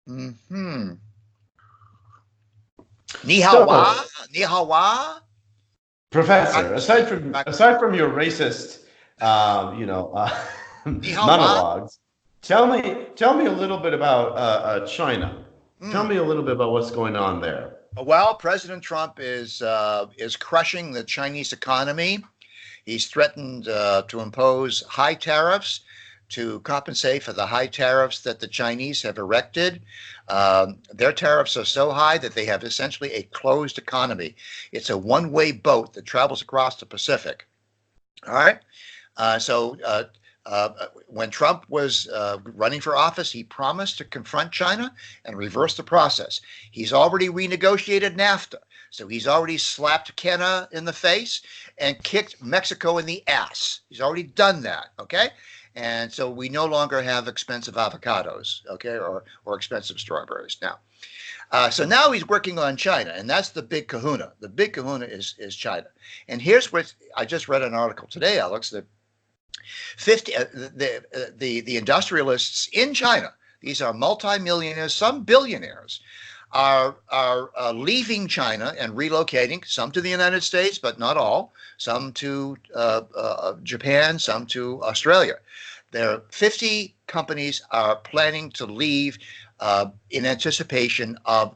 Hmm. Ni hao wa, So, ni hao wa. Professor, Practicing, aside practicing. from your racist, you know, Ni hao wa. monologues, tell me a little bit about China. Tell Hmm. me a little bit about what's going on there. Well, President Trump is crushing the Chinese economy. He's threatened to impose high tariffs to compensate for the high tariffs that the Chinese have erected. Their tariffs are so high that they have essentially a closed economy. It's a one way boat that travels across the Pacific. All right. So uh, when Trump was running for office, he promised to confront China and reverse the process. He's already renegotiated NAFTA. So he's already slapped Canada in the face and kicked Mexico in the ass. He's already done that. Okay. And so we no longer have expensive avocados, okay, or expensive strawberries. So now he's working on China, and that's the big kahuna. The big kahuna is China. And here's what I just read an article today, Alex, that 50 the industrialists in China, these are multimillionaires, some billionaires, are leaving China and relocating, some to the United States, but not all, some to Japan, some to Australia. There are 50 companies are planning to leave in anticipation of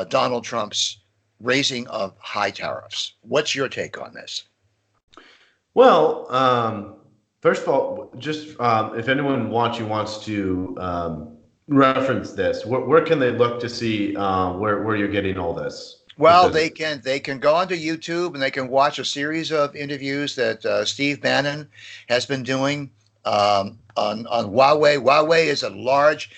Donald Trump's raising of high tariffs. What's your take on this? Well, first of all, just if anyone wants to reference this, where can they look to see where you're getting all this Well, specific? they can go onto YouTube and they can watch a series of interviews that Steve Bannon has been doing on Huawei. Huawei is a large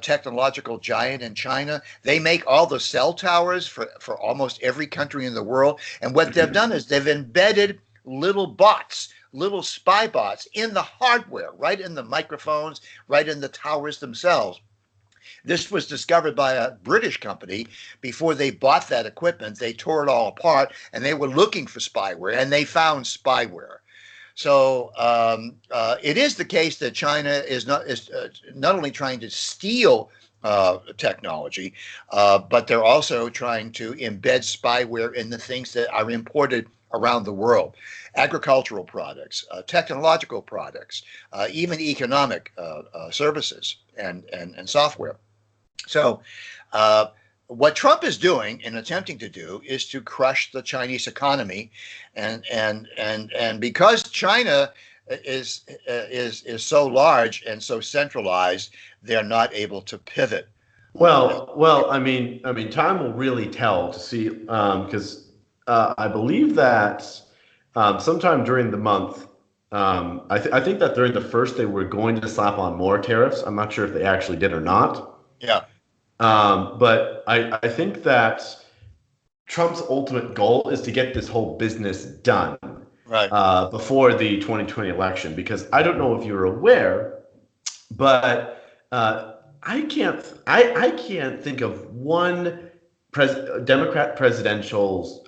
technological giant in China. They make all the cell towers for almost every country in the world. And what they've done is they've embedded little bots, little spy bots in the hardware, right in the microphones, right in the towers themselves. This was discovered by a British company before they bought that equipment. They tore it all apart and they were looking for spyware and they found spyware. So it is the case that China is not only trying to steal technology, but they're also trying to embed spyware in the things that are imported around the world, agricultural products, technological products, even economic services and software. So, uh, what Trump is doing and attempting to do is to crush the Chinese economy, and because China is so large and so centralized, they're not able to pivot. I mean, time will really tell to see because I believe that sometime during the month, I think that during the first they were going to slap on more tariffs. I'm not sure if they actually did or not. Yeah, But I think that Trump's ultimate goal is to get this whole business done right. before the 2020 election. Because I don't know if you're aware, but I can't think of one Democrat presidential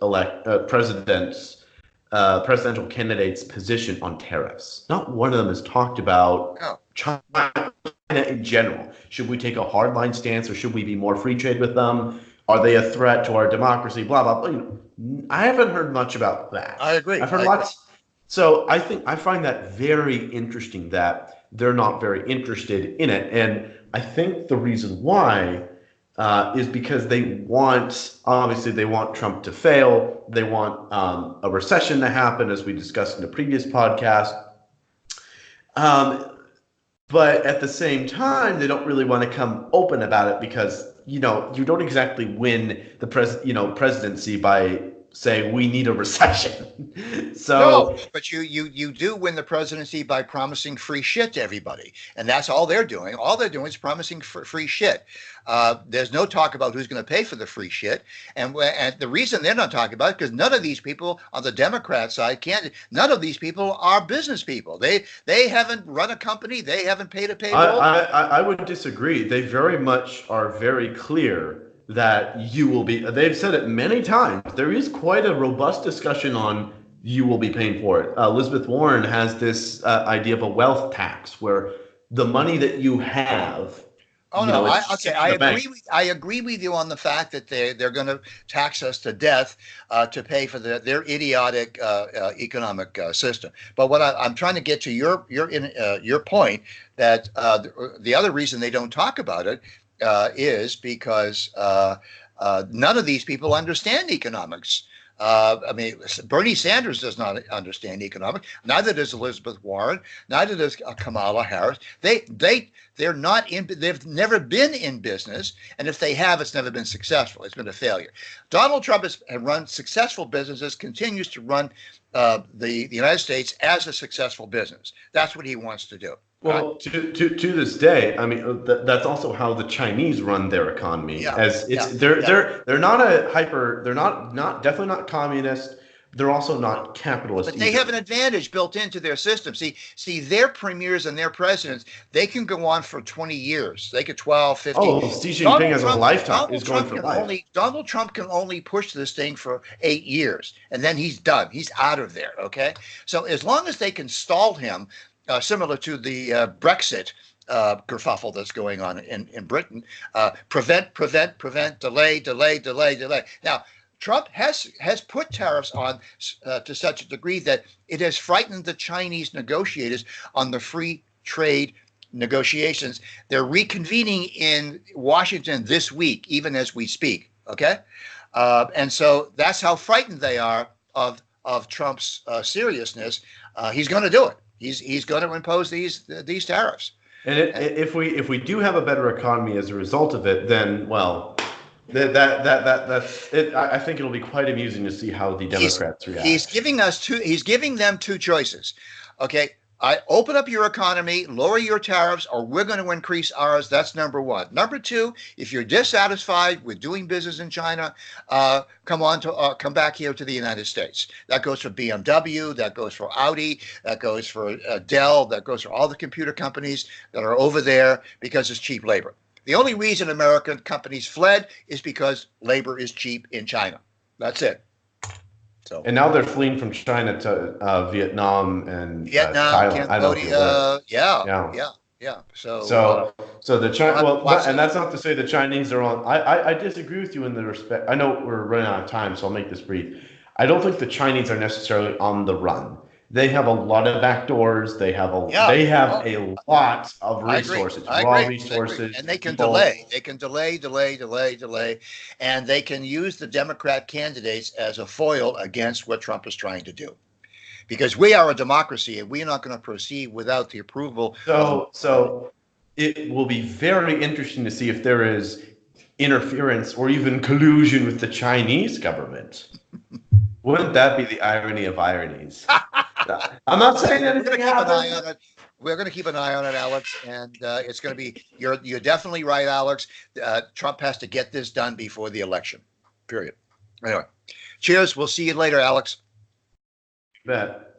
candidate's position on tariffs. Not one of them has talked about Oh, China in general. Should we take a hardline stance or should we be more free trade with them? Are they a threat to our democracy? Blah blah blah. You know, I haven't heard much about that. I agree. I've I heard agree. lots. So I find that very interesting that they're not very interested in it, and I think the reason why is because they want, obviously, they want Trump to fail. They want a recession to happen, as we discussed in the previous podcast. Um, but at the same time, they don't really want to come open about it because you don't exactly win the presidency by saying we need a recession. No, So but you do win the presidency by promising free shit to everybody, and that's all they're doing. All they're doing is promising free shit. There's no talk about who's going to pay for the free shit, and the reason they're not talking about it because none of these people on the Democrat side can't. None of these people are business people. They haven't run a company. They haven't paid a payroll. I would disagree. They very much are very clear that you will be. They've said it many times. There is quite a robust discussion on you will be paying for it. Elizabeth Warren has this idea of a wealth tax where the money that you have Oh you no, know, it's okay. sitting in the bank. I agree with you on the fact that they're going to tax us to death to pay for their idiotic economic system. But what I'm trying to get to your point that the other reason they don't talk about it is because none of these people understand economics. I mean, Bernie Sanders does not understand economics. Neither does Elizabeth Warren. Neither does Kamala Harris. They're not in. They've never been in business, and if they have, it's never been successful. It's been a failure. Donald Trump has run successful businesses. Continues to run the United States as a successful business. That's what he wants to do. Well, to this day, I mean, that's also how the Chinese run their economy. Yeah, As it's yeah, they're yeah. they're not a hyper. They're not definitely not communist. They're also not capitalist But they have either. an advantage built into their system. See, their premiers and their presidents, they can go on for 20 years. They could 12, 15. Oh, Xi Jinping has a lifetime is going for life. Donald Trump can only push this thing for 8 years, and then he's done. He's out of there. Okay, so as long as they can stall him, similar to the Brexit kerfuffle that's going on in Britain, prevent, delay. Now, Trump has put tariffs on to such a degree that it has frightened the Chinese negotiators on the free trade negotiations. They're reconvening in Washington this week, even as we speak. Okay, and so that's how frightened they are of Trump's seriousness. He's going to do it. He's going to impose these tariffs. And if we do have a better economy as a result of it, then well, that's it. I think it'll be quite amusing to see how the Democrats react. He's giving them two choices. Okay, I open up your economy, lower your tariffs, or we're going to increase ours. That's number one. Number two, if you're dissatisfied with doing business in China, come back here to the United States. That goes for BMW, that goes for Audi, that goes for Dell, that goes for all the computer companies that are over there because it's cheap labor. The only reason American companies fled is because labor is cheap in China. That's it. So. And now they're fleeing from China to Vietnam and Thailand. Cambodia, yeah. So the China, and that's not to say the Chinese are on. I disagree with you in the respect. I know we're running out of time, so I'll make this brief. I don't think the Chinese are necessarily on the run. They have a lot of backdoors. They have a lot of resources, raw resources, and they can delay. They can delay, and they can use the Democrat candidates as a foil against what Trump is trying to do. Because we are a democracy, and we're not going to proceed without the approval. So it will be very interesting to see if there is interference or even collusion with the Chinese government. Wouldn't that be the irony of ironies? I'm not saying anything happened. We're going to keep an eye on it, Alex, and it's going to be. You're definitely right, Alex. Trump has to get this done before the election. Period. Anyway, cheers. We'll see you later, Alex. Bet.